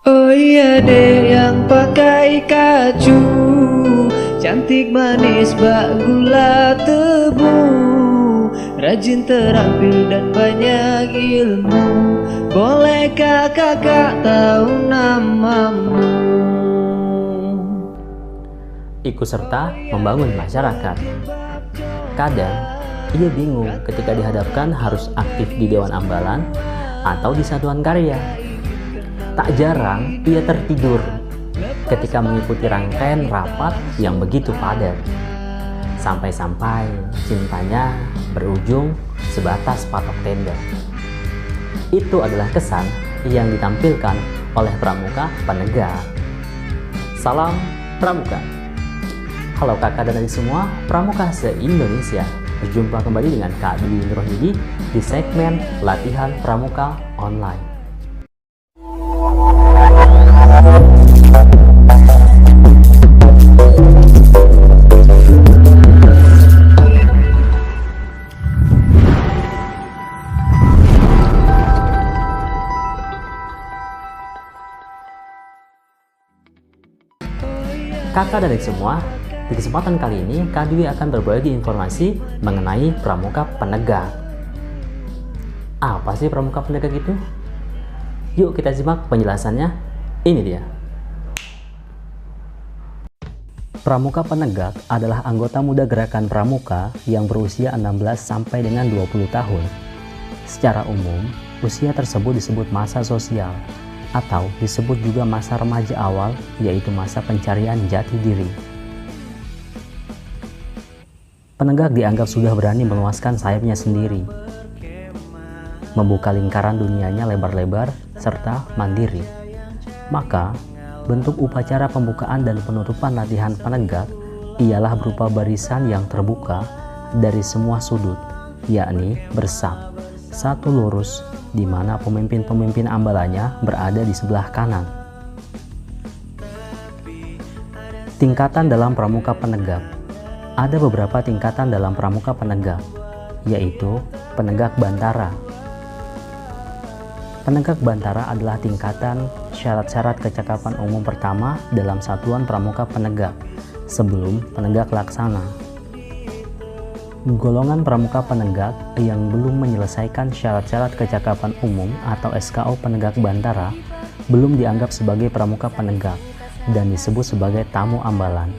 Oh iya deh yang pakai kaju, cantik manis bak gula tebu, rajin terampil dan banyak ilmu. Bolehkah kakak tahu namamu? Ikut serta membangun masyarakat. Kadang ia bingung ketika dihadapkan harus aktif di Dewan Ambalan atau di Satuan Karya. Tak jarang ia tertidur ketika mengikuti rangkaian rapat yang begitu padat. Sampai-sampai cintanya berujung sebatas patok tenda. Itu adalah kesan yang ditampilkan oleh Pramuka Penegak. Salam Pramuka. Halo kakak dan adik semua, Pramuka se-Indonesia. Berjumpa kembali dengan Kak Dwi Nurrohidi di segmen Latihan Pramuka Online. Kakak dan adik semua, di kesempatan kali ini Kak Dwi akan berbagi informasi mengenai Pramuka Penegak. Apa sih Pramuka Penegak itu? Yuk kita simak penjelasannya, ini dia. Pramuka Penegak adalah anggota muda gerakan pramuka yang berusia 16 sampai dengan 20 tahun. Secara umum, usia tersebut disebut masa sosial, atau disebut juga masa remaja awal, yaitu masa pencarian jati diri. Penegak dianggap sudah berani meluaskan sayapnya sendiri, membuka lingkaran dunianya lebar-lebar, serta mandiri. Maka, bentuk upacara pembukaan dan penutupan latihan penegak ialah berupa barisan yang terbuka dari semua sudut, yakni bersab, satu lurus, di mana pemimpin-pemimpin ambalannya berada di sebelah kanan. Tingkatan dalam Pramuka Penegak. Ada beberapa tingkatan dalam Pramuka Penegak, yaitu Penegak Bantara. Penegak Bantara adalah tingkatan syarat-syarat kecakapan umum pertama dalam Satuan Pramuka Penegak sebelum Penegak Laksana. Golongan Pramuka Penegak yang belum menyelesaikan syarat-syarat kecakapan umum atau SKO Penegak Bantara belum dianggap sebagai Pramuka Penegak dan disebut sebagai tamu ambalan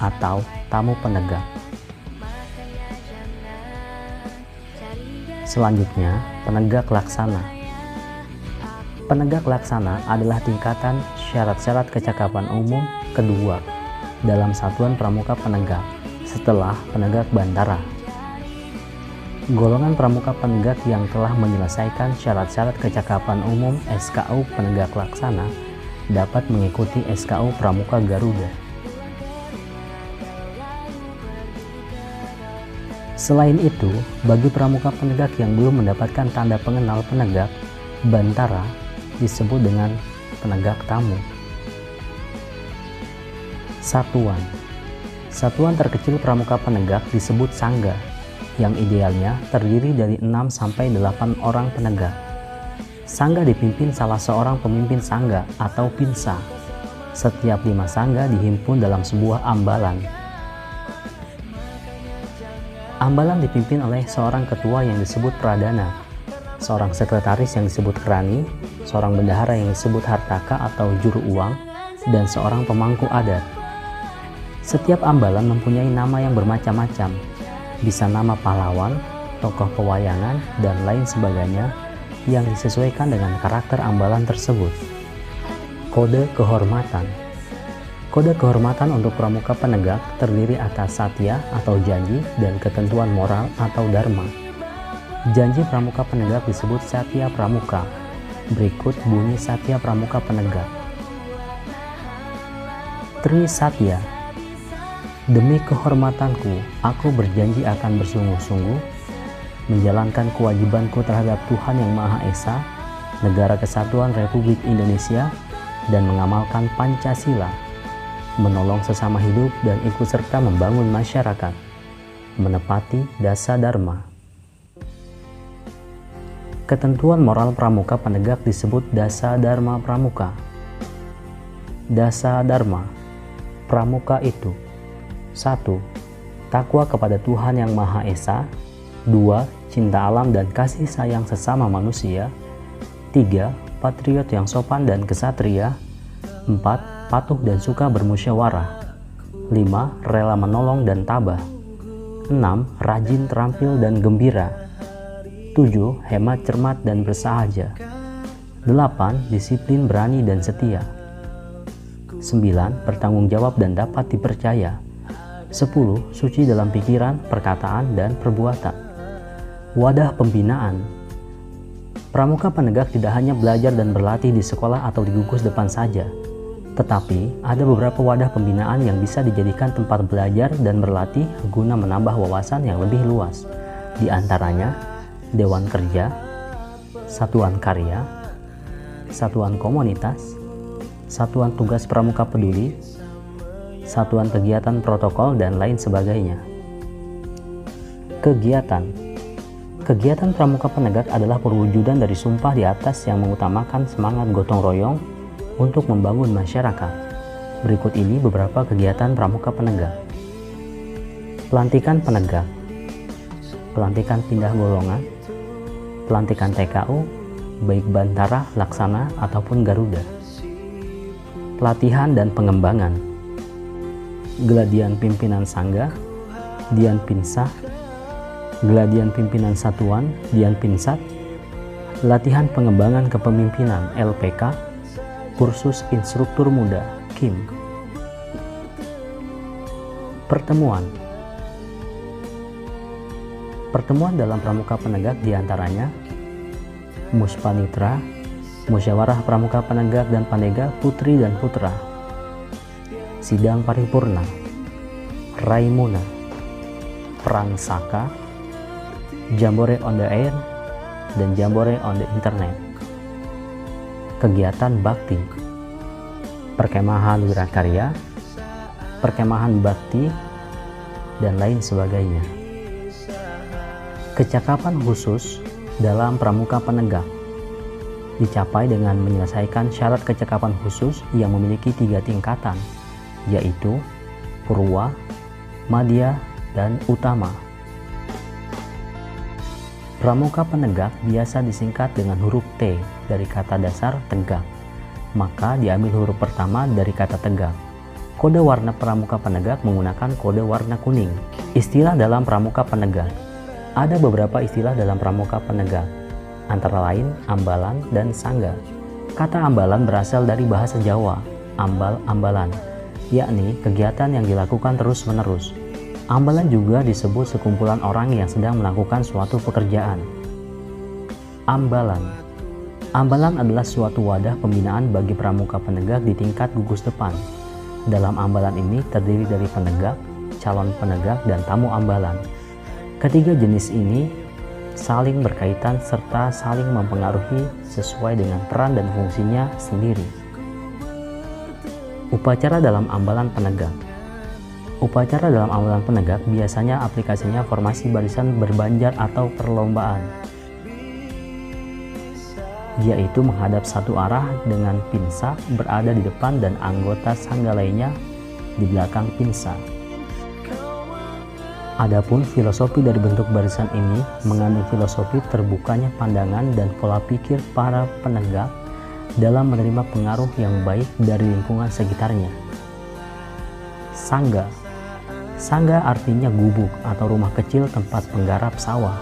atau tamu penegak. Selanjutnya, Penegak Laksana. Penegak Laksana adalah tingkatan syarat-syarat kecakapan umum kedua dalam Satuan Pramuka Penegak setelah Penegak Bantara. Golongan Pramuka Penegak yang telah menyelesaikan syarat-syarat kecakapan umum SKO Penegak Laksana dapat mengikuti SKO Pramuka Garuda. Selain itu, bagi Pramuka Penegak yang belum mendapatkan tanda pengenal Penegak Bantara disebut dengan Penegak Tamu. Satuan terkecil Pramuka Penegak disebut Sangga, yang idealnya terdiri dari 6 sampai 8 orang penegak. Sangga dipimpin salah seorang pemimpin sangga atau pinsa. Setiap 5 sangga dihimpun dalam sebuah ambalan. Ambalan dipimpin oleh seorang ketua yang disebut pradana, seorang sekretaris yang disebut kerani, seorang bendahara yang disebut hartaka atau juru uang, dan seorang pemangku adat. Setiap ambalan mempunyai nama yang bermacam-macam, bisa nama pahlawan, tokoh pewayangan, dan lain sebagainya yang disesuaikan dengan karakter ambalan tersebut. Kode kehormatan. Kode kehormatan untuk Pramuka Penegak terdiri atas satya atau janji dan ketentuan moral atau dharma. Janji Pramuka Penegak disebut Satya Pramuka. Berikut bunyi Satya Pramuka Penegak. Tri Satya. Demi kehormatanku, aku berjanji akan bersungguh-sungguh menjalankan kewajibanku terhadap Tuhan Yang Maha Esa, Negara Kesatuan Republik Indonesia, dan mengamalkan Pancasila, menolong sesama hidup dan ikut serta membangun masyarakat, menepati dasa dharma. Ketentuan moral pramuka penegak disebut dasa dharma pramuka. Dasa Dharma Pramuka itu: 1. Takwa kepada Tuhan Yang Maha Esa. 2. Cinta alam dan kasih sayang sesama manusia. 3. Patriot yang sopan dan kesatria. 4. Patuh dan suka bermusyawarah. 5. Rela menolong dan tabah. 6. Rajin, terampil, dan gembira. 7. Hemat, cermat, dan bersahaja. 8. Disiplin, berani, dan setia. 9. Bertanggung jawab dan dapat dipercaya. 10. Suci dalam pikiran, perkataan, dan perbuatan. Wadah pembinaan. Pramuka penegak tidak hanya belajar dan berlatih di sekolah atau di gugus depan saja, tetapi ada beberapa wadah pembinaan yang bisa dijadikan tempat belajar dan berlatih guna menambah wawasan yang lebih luas. Di antaranya, Dewan Kerja, Satuan Karya, Satuan Komunitas, Satuan Tugas Pramuka Peduli, Satuan Kegiatan Protokol, dan lain sebagainya. Kegiatan Pramuka Penegak adalah perwujudan dari sumpah di atas yang mengutamakan semangat gotong royong untuk membangun masyarakat. Berikut ini beberapa kegiatan Pramuka Penegak. Pelantikan penegak, pelantikan pindah golongan, pelantikan TKU, baik Bantara, Laksana, ataupun Garuda. Pelatihan dan pengembangan, Geladian Pimpinan Sangga, Dian Pinsah, Geladian Pimpinan Satuan, Dian Pinsat, latihan pengembangan kepemimpinan LPK, kursus instruktur muda KIM. Pertemuan dalam Pramuka Penegak diantaranya Muspanitra, Musyawarah Pramuka Penegak dan Panega Putri dan Putra, Sidang Paripurna, Raimuna, Perang Saka, Jambore on the Air, dan Jambore on the Internet. Kegiatan Bakti, Perkemahan Wirakarya, Perkemahan Bakti, dan lain sebagainya. Kecakapan khusus dalam Pramuka Penegak dicapai dengan menyelesaikan syarat kecakapan khusus yang memiliki 3 tingkatan, yaitu Purwa, Madya, dan Utama. Pramuka Penegak biasa disingkat dengan huruf T dari kata dasar tegak, maka diambil huruf pertama dari kata tegak. Kode warna Pramuka Penegak menggunakan kode warna kuning. Istilah dalam Pramuka Penegak. Ada beberapa istilah dalam Pramuka Penegak, antara lain ambalan dan sangga. Kata ambalan berasal dari bahasa Jawa, ambal-ambalan, yakni kegiatan yang dilakukan terus-menerus. Ambalan juga disebut sekumpulan orang yang sedang melakukan suatu pekerjaan. Ambalan adalah suatu wadah pembinaan bagi pramuka penegak di tingkat gugus depan. Dalam ambalan ini terdiri dari penegak, calon penegak, dan tamu ambalan. Ketiga jenis ini saling berkaitan serta saling mempengaruhi sesuai dengan peran dan fungsinya sendiri. Upacara dalam ambalan penegak. Upacara dalam ambalan penegak biasanya aplikasinya formasi barisan berbanjar atau perlombaan, yaitu menghadap satu arah dengan pinsa berada di depan dan anggota sangga lainnya di belakang pinsa. Adapun filosofi dari bentuk barisan ini mengandung filosofi terbukanya pandangan dan pola pikir para penegak dalam menerima pengaruh yang baik dari lingkungan sekitarnya. Sangga artinya gubuk atau rumah kecil tempat penggarap sawah.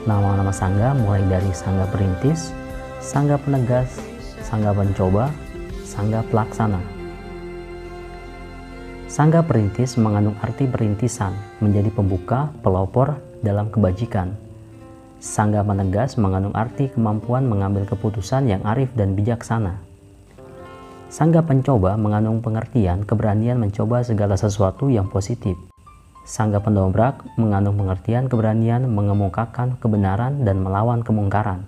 Nama-nama sangga mulai dari sangga perintis, sangga penegas, sangga pencoba, sangga pelaksana. Sangga perintis mengandung arti perintisan, menjadi pembuka, pelopor dalam kebajikan. Sangga penegas mengandung arti kemampuan mengambil keputusan yang arif dan bijaksana. Sangga pencoba mengandung pengertian keberanian mencoba segala sesuatu yang positif. Sangga pendobrak mengandung pengertian keberanian mengemukakan kebenaran dan melawan kemungkaran.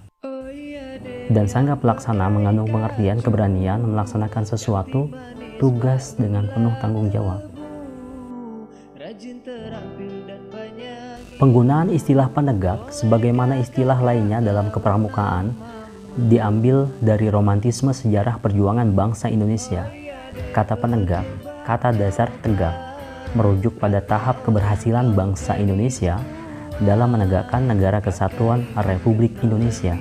Dan sangga pelaksana mengandung pengertian keberanian melaksanakan sesuatu tugas dengan penuh tanggung jawab. Penggunaan istilah penegak sebagaimana istilah lainnya dalam kepramukaan diambil dari romantisme sejarah perjuangan bangsa Indonesia. Kata penegak, kata dasar tegak, merujuk pada tahap keberhasilan bangsa Indonesia dalam menegakkan negara kesatuan Republik Indonesia.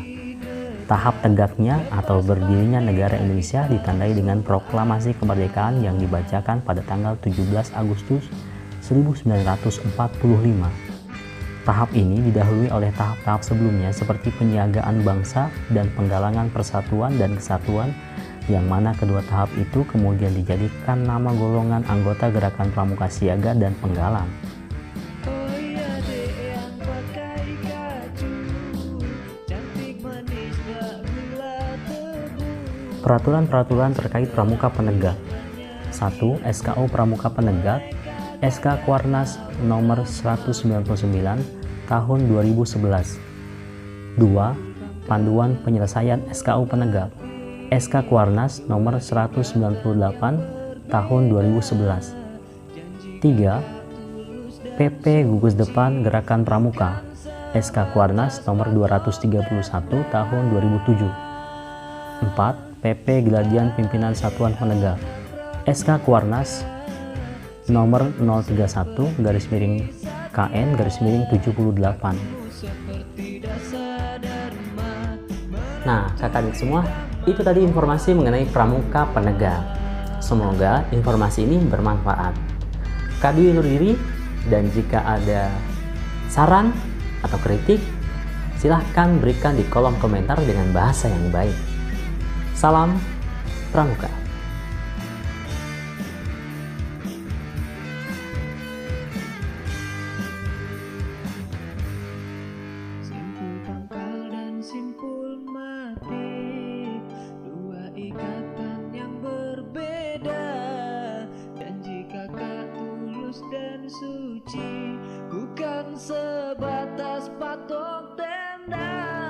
Tahap tegaknya atau berdirinya negara Indonesia ditandai dengan proklamasi kemerdekaan yang dibacakan pada tanggal 17 Agustus 1945. Tahap ini didahului oleh tahap-tahap sebelumnya seperti penyiagaan bangsa dan penggalangan persatuan dan kesatuan, yang mana kedua tahap itu kemudian dijadikan nama golongan anggota Gerakan Pramuka Siaga dan Penggalang. Peraturan-peraturan terkait Pramuka Penegak. 1. SKO Pramuka Penegak, SK Kuarnas nomor 199 tahun 2011. 2. Panduan penyelesaian SKO Penegak, SK Kuarnas nomor 198 tahun 2011. 3. PP Gugus Depan Gerakan Pramuka, SK Kuarnas nomor 231 tahun 2007. 4. PP Geladian Pimpinan Satuan Penegak, SK Kuarnas nomor 031-KN-78. Nah, kakak adik semua, itu tadi informasi mengenai Pramuka Penegak. Semoga informasi ini bermanfaat. Kak Dwi undur diri, dan jika ada saran atau kritik, silahkan berikan di kolom komentar dengan bahasa yang baik. Salam Pramuka. Simpul pangkal dan simpul mati, dua ikatan yang berbeda. Dan jika kau tulus dan suci, bukan sebatas patok tenda.